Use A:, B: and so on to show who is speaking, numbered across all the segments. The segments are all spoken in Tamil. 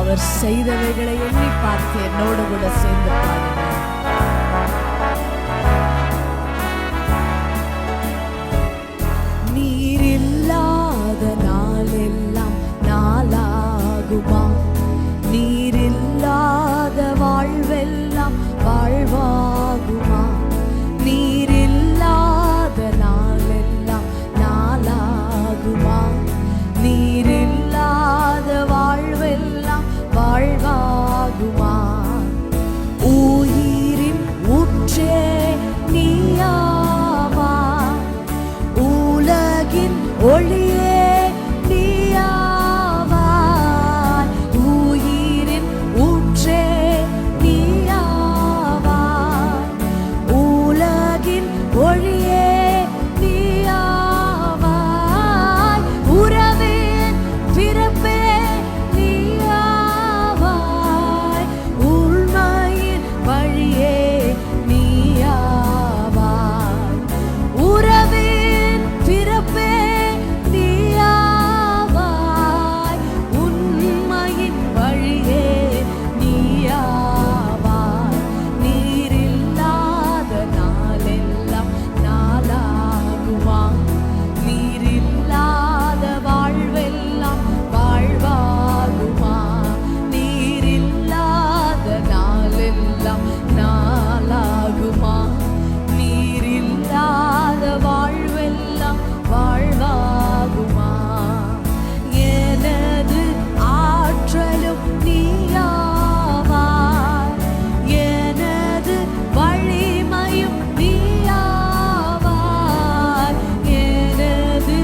A: அவர் செய்தவைகளை எண்ணி பார்த்து என்னோடு கூட சேர்ந்து பாருங்க. நீர் இல்லாத நாளெல்லாம் நாளாகுமா? நீர் இல்லாத வாழ்வெல்லாம் வாழ்வாகுமா? நீர் இல்லாத நாளெல்லாம் நாளாகுமா? நீர் இல்லாத வாழ்வெல்லாம் வாழ்வாகுமா? உயிரின் ஊற்றே நீயாவா, உலகின் ஒளியே நீயாவாய். உயிரின் ஊற்றே நீயாவாய், உலகின் ஒளியே நீயாவாய். உறவின் பிறப்பே நீயாவாய், உண்மையின் வழியே நீயாவாய். உறவின் பிறப்பே நீயாவாய், உண்மையின் வழியே நீயாவாய். நீர் இல்லாத நாளெல்லாம் நாளாகுமா? நீர் இல்லாத வாழ்வெல்லாம் வாழ்வாகுமா? நீர் இல்லாத நாளெல்லாம் நாளாகுமா? நீர் இல்லாத வாழ்வெல்லாம் வாழ்வாகுமா? எனது ஆற்றலும் நீயாவாய், எனது வலிமையும் நீயாவாய். எனது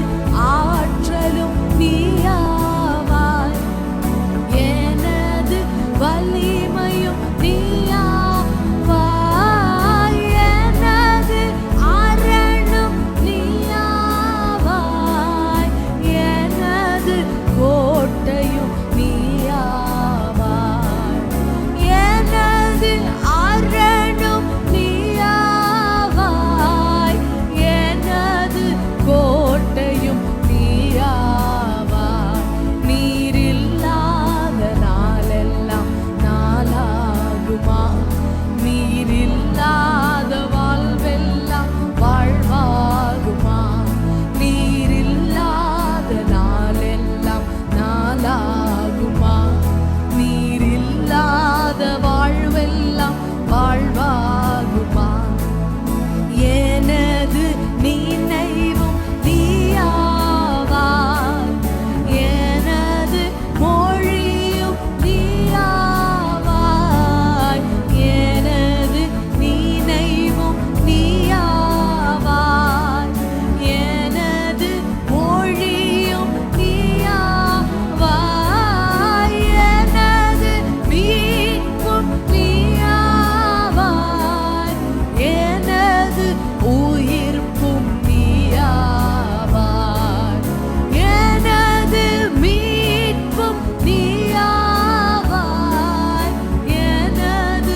A: ஆற்றலும் நீயாவாய், எனது வலிமையும் நீயாவாய். எனது அரணும் நீயாவாய், எனது கோட்டையும் நீயாவாய். எனது அரணும் நீயாவாய், எனது கோட்டையும் நீயாவாய். நீர் இல்லாத நாளெல்லாம் நாளாகுமா? நீர் இல்லாத வாழ்வெல்லாம் வாழ்வாகுமா? நீர் இல்லாத நாளெல்லாம் நாளாகுமா? நீர் இல்லாத வாழ்வெல்லாம் வாழ்வாகுமா? எனது நினைவும் நீயாவாய், எனது மொழியும் நீயாவாய். எனது நினைவும் நீயாவாய், எனது மொழியும் நீயாவாய். எனது மீட்பும் நீயாவாய், எனது உயிர்ப்பும் நீயாவாய். எனது மீட்பும் நீயாவாய், எனது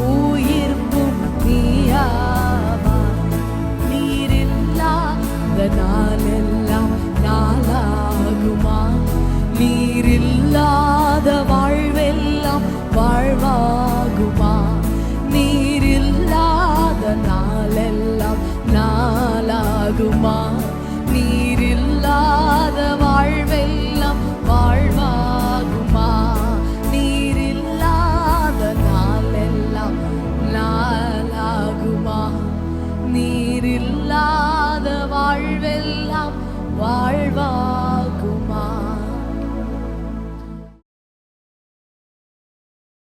A: உயிர்ப்பும் நீயாவாய். நீர் இல்லாத நாளெல்லாம் நாளாகுமா? நீர் இல்லாத வாழ்வெல்லாம் வாழ்வாகுமா? நீர் இல்லாத நாளெல்லாம் நாளாகுமா? நீர் இல்லாத வாழ்வெல்லாம் வாழ்வாகுமா? நீர் இல்லாத நாளெல்லாம் நாளாகுமா? நீர் இல்லாத வாழ்வெல்லாம் வாழ்வா